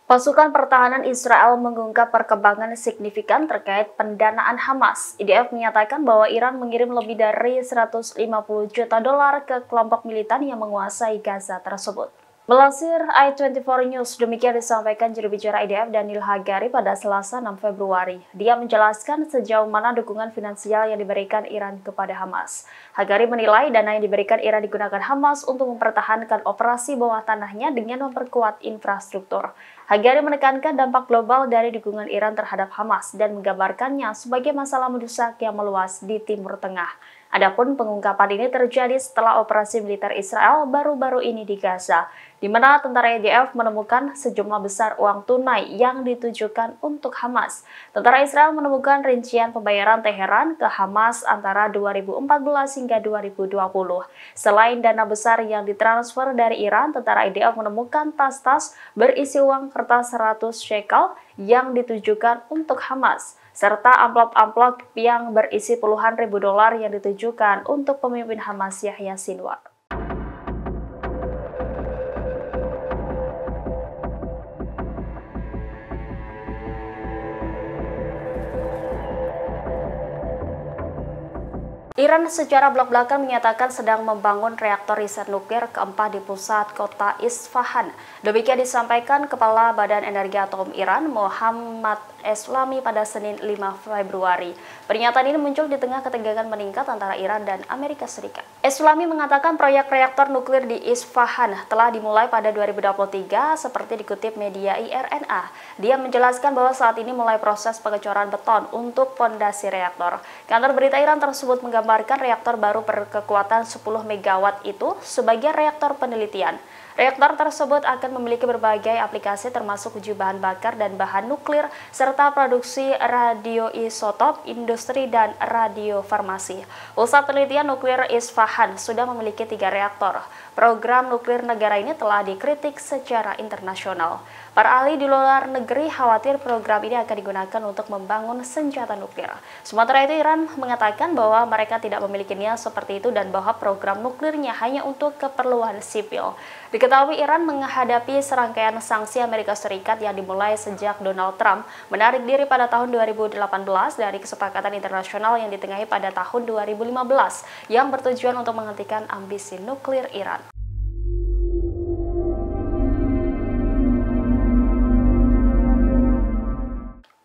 Pasukan pertahanan Israel mengungkap perkembangan signifikan terkait pendanaan Hamas. IDF menyatakan bahwa Iran mengirim lebih dari 150 juta dolar ke kelompok militan yang menguasai Gaza tersebut. Melansir i24 News, demikian disampaikan juru bicara IDF Daniel Hagari pada Selasa 6 Februari. Dia menjelaskan sejauh mana dukungan finansial yang diberikan Iran kepada Hamas. Hagari menilai dana yang diberikan Iran digunakan Hamas untuk mempertahankan operasi bawah tanahnya dengan memperkuat infrastruktur. Hagari menekankan dampak global dari dukungan Iran terhadap Hamas dan menggambarkannya sebagai masalah mendesak yang meluas di Timur Tengah. Adapun pengungkapan ini terjadi setelah operasi militer Israel baru-baru ini di Gaza, di mana tentara IDF menemukan sejumlah besar uang tunai yang ditujukan untuk Hamas. Tentara Israel menemukan rincian pembayaran Teheran ke Hamas antara 2014 hingga 2020. Selain dana besar yang ditransfer dari Iran, tentara IDF menemukan tas-tas berisi uang kertas 100 shekel yang ditujukan untuk Hamas, serta amplop-amplop yang berisi puluhan ribu dolar yang ditujukan untuk pemimpin Hamas Yahya Sinwar. Iran secara belak-belakan menyatakan sedang membangun reaktor riset nuklir keempat di pusat kota Isfahan. Demikian disampaikan Kepala Badan Energi Atom Iran, Mohammad Eslami pada Senin 5 Februari. Pernyataan ini muncul di tengah ketegangan meningkat antara Iran dan Amerika Serikat. Eslami mengatakan proyek reaktor nuklir di Isfahan telah dimulai pada 2023 seperti dikutip media IRNA. Dia menjelaskan bahwa saat ini mulai proses pengecoran beton untuk pondasi reaktor. Kantor berita Iran tersebut menggambarkan reaktor baru berkekuatan 10 MW itu sebagai reaktor penelitian. Reaktor tersebut akan memiliki berbagai aplikasi termasuk uji bahan bakar dan bahan nuklir, serta produksi radioisotop, industri, dan radiofarmasi. Pusat Penelitian Nuklir Isfahan sudah memiliki 3 reaktor. Program nuklir negara ini telah dikritik secara internasional. Para ahli di luar negeri khawatir program ini akan digunakan untuk membangun senjata nuklir. Sementara itu, Iran mengatakan bahwa mereka tidak memiliki niat seperti itu dan bahwa program nuklirnya hanya untuk keperluan sipil. Diketahui Iran menghadapi serangkaian sanksi Amerika Serikat yang dimulai sejak Donald Trump menarik diri pada tahun 2018 dari kesepakatan internasional yang ditengahi pada tahun 2015 yang bertujuan untuk menghentikan ambisi nuklir Iran.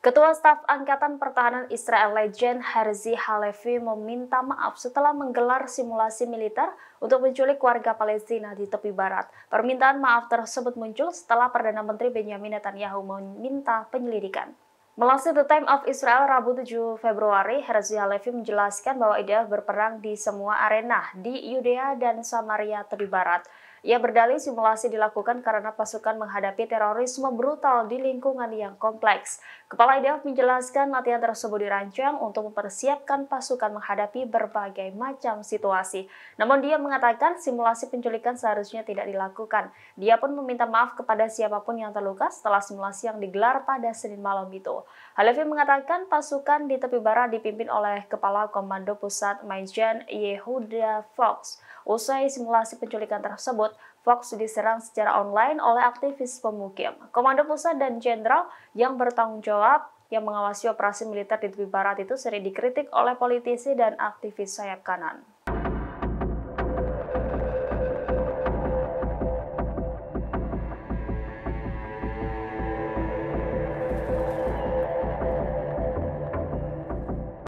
Ketua Staf Angkatan Pertahanan Israel Legend Herzi Halevi meminta maaf setelah menggelar simulasi militer untuk menculik warga Palestina di tepi barat. Permintaan maaf tersebut muncul setelah Perdana Menteri Benjamin Netanyahu meminta penyelidikan. Melansir The Times of Israel Rabu 7 Februari, Herzi Halevi menjelaskan bahwa IDF berperang di semua arena di Yudea dan Samaria tepi barat. Ia berdalih simulasi dilakukan karena pasukan menghadapi terorisme brutal di lingkungan yang kompleks. Kepala IDF menjelaskan latihan tersebut dirancang untuk mempersiapkan pasukan menghadapi berbagai macam situasi. Namun dia mengatakan simulasi penculikan seharusnya tidak dilakukan. Dia pun meminta maaf kepada siapapun yang terluka setelah simulasi yang digelar pada Senin malam itu. Halevi mengatakan pasukan di tepi barat dipimpin oleh Kepala Komando Pusat Majen Yehuda Fox. Usai simulasi penculikan tersebut, Fox diserang secara online oleh aktivis pemukim. Komando Pusat dan Jenderal yang bertanggung jawab yang mengawasi operasi militer di tepi barat itu sering dikritik oleh politisi dan aktivis sayap kanan.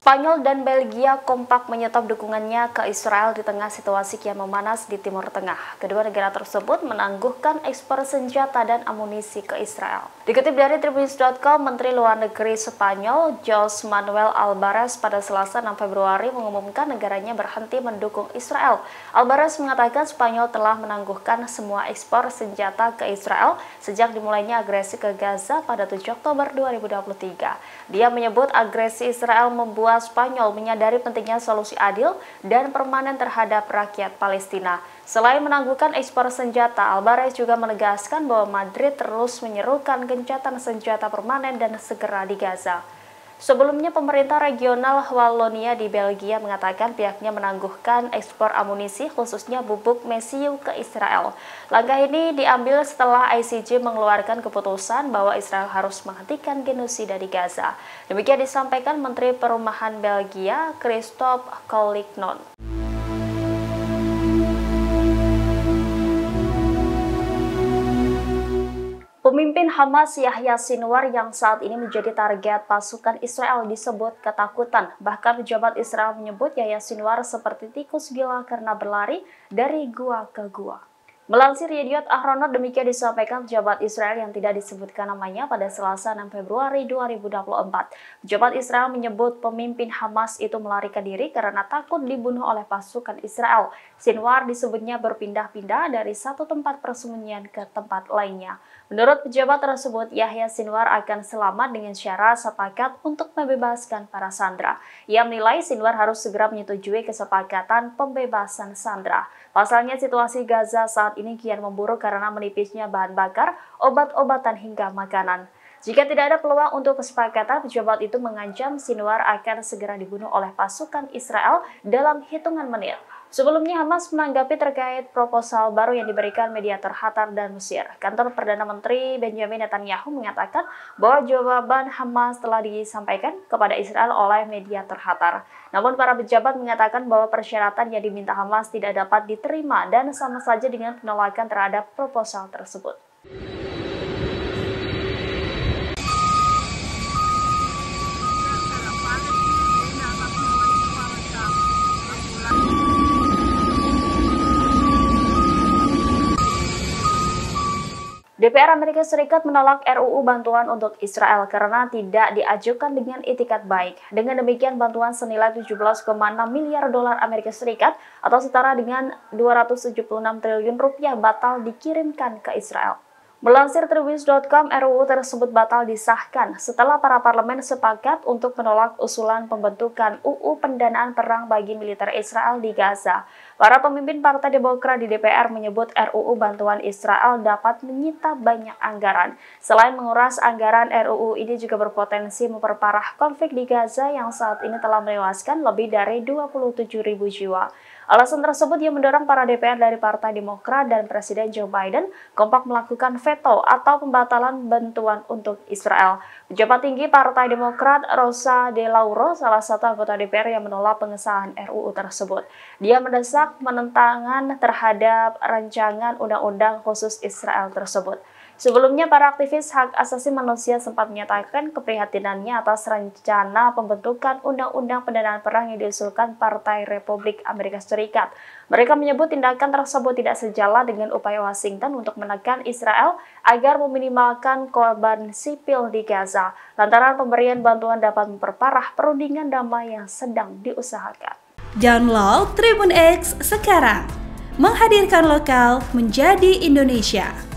Spanyol dan Belgia kompak menyetop dukungannya ke Israel di tengah situasi kian memanas di Timur Tengah. Kedua negara tersebut menangguhkan ekspor senjata dan amunisi ke Israel. Dikutip dari Tribunnews.com, Menteri Luar Negeri Spanyol, José Manuel Albares pada Selasa 6 Februari mengumumkan negaranya berhenti mendukung Israel. Albares mengatakan Spanyol telah menangguhkan semua ekspor senjata ke Israel sejak dimulainya agresi ke Gaza pada 7 Oktober 2023. Dia menyebut agresi Israel membuat Spanyol menyadari pentingnya solusi adil dan permanen terhadap rakyat Palestina. Selain menangguhkan ekspor senjata, Albares juga menegaskan bahwa Madrid terus menyerukan gencatan senjata permanen dan segera di Gaza. Sebelumnya, pemerintah regional Wallonia di Belgia mengatakan pihaknya menangguhkan ekspor amunisi khususnya bubuk mesiu ke Israel. Langkah ini diambil setelah ICJ mengeluarkan keputusan bahwa Israel harus menghentikan genosida di Gaza. Demikian disampaikan Menteri Perumahan Belgia, Christophe Collignon. Pemimpin Hamas Yahya Sinwar yang saat ini menjadi target pasukan Israel disebut ketakutan. Bahkan pejabat Israel menyebut Yahya Sinwar seperti tikus gila karena berlari dari gua ke gua. Melansir Yediot Ahronot, demikian disampaikan pejabat Israel yang tidak disebutkan namanya pada Selasa 6 Februari 2024. Pejabat Israel menyebut pemimpin Hamas itu melarikan diri karena takut dibunuh oleh pasukan Israel. Sinwar disebutnya berpindah-pindah dari satu tempat persembunyian ke tempat lainnya. Menurut pejabat tersebut, Yahya Sinwar akan selamat dengan syarat sepakat untuk membebaskan para sandera. Ia menilai Sinwar harus segera menyetujui kesepakatan pembebasan sandera. Pasalnya situasi Gaza saat ini kian memburuk karena menipisnya bahan bakar, obat-obatan hingga makanan. Jika tidak ada peluang untuk kesepakatan, pejabat itu mengancam Sinwar akan segera dibunuh oleh pasukan Israel dalam hitungan menit. Sebelumnya, Hamas menanggapi terkait proposal baru yang diberikan mediator Qatar dan Mesir. Kantor Perdana Menteri Benjamin Netanyahu mengatakan bahwa jawaban Hamas telah disampaikan kepada Israel oleh mediator Qatar. Namun para pejabat mengatakan bahwa persyaratan yang diminta Hamas tidak dapat diterima dan sama saja dengan penolakan terhadap proposal tersebut. DPR Amerika Serikat menolak RUU bantuan untuk Israel karena tidak diajukan dengan itikat baik. Dengan demikian, bantuan senilai 17,6 miliar dolar Amerika Serikat atau setara dengan 276 triliun rupiah batal dikirimkan ke Israel. Melansir Tribunnews.com, RUU tersebut batal disahkan setelah para parlemen sepakat untuk menolak usulan pembentukan UU pendanaan perang bagi militer Israel di Gaza. Para pemimpin Partai Demokrat di DPR menyebut RUU bantuan Israel dapat menyita banyak anggaran. Selain menguras anggaran, RUU ini juga berpotensi memperparah konflik di Gaza yang saat ini telah menewaskan lebih dari 27.000 jiwa. Alasan tersebut yang mendorong para DPR dari Partai Demokrat dan Presiden Joe Biden kompak melakukan veto atau pembatalan bantuan untuk Israel. Pejabat tinggi Partai Demokrat Rosa DeLauro, salah satu anggota DPR yang menolak pengesahan RUU tersebut. Dia mendesak penentangan terhadap rancangan undang-undang khusus Israel tersebut. Sebelumnya, para aktivis hak asasi manusia sempat menyatakan keprihatinannya atas rencana pembentukan Undang-Undang Pendanaan Perang yang diusulkan Partai Republik Amerika Serikat. Mereka menyebut tindakan tersebut tidak sejalan dengan upaya Washington untuk menekan Israel agar meminimalkan korban sipil di Gaza, lantaran pemberian bantuan dapat memperparah perundingan damai yang sedang diusahakan. Download Tribun X sekarang, menghadirkan lokal menjadi Indonesia.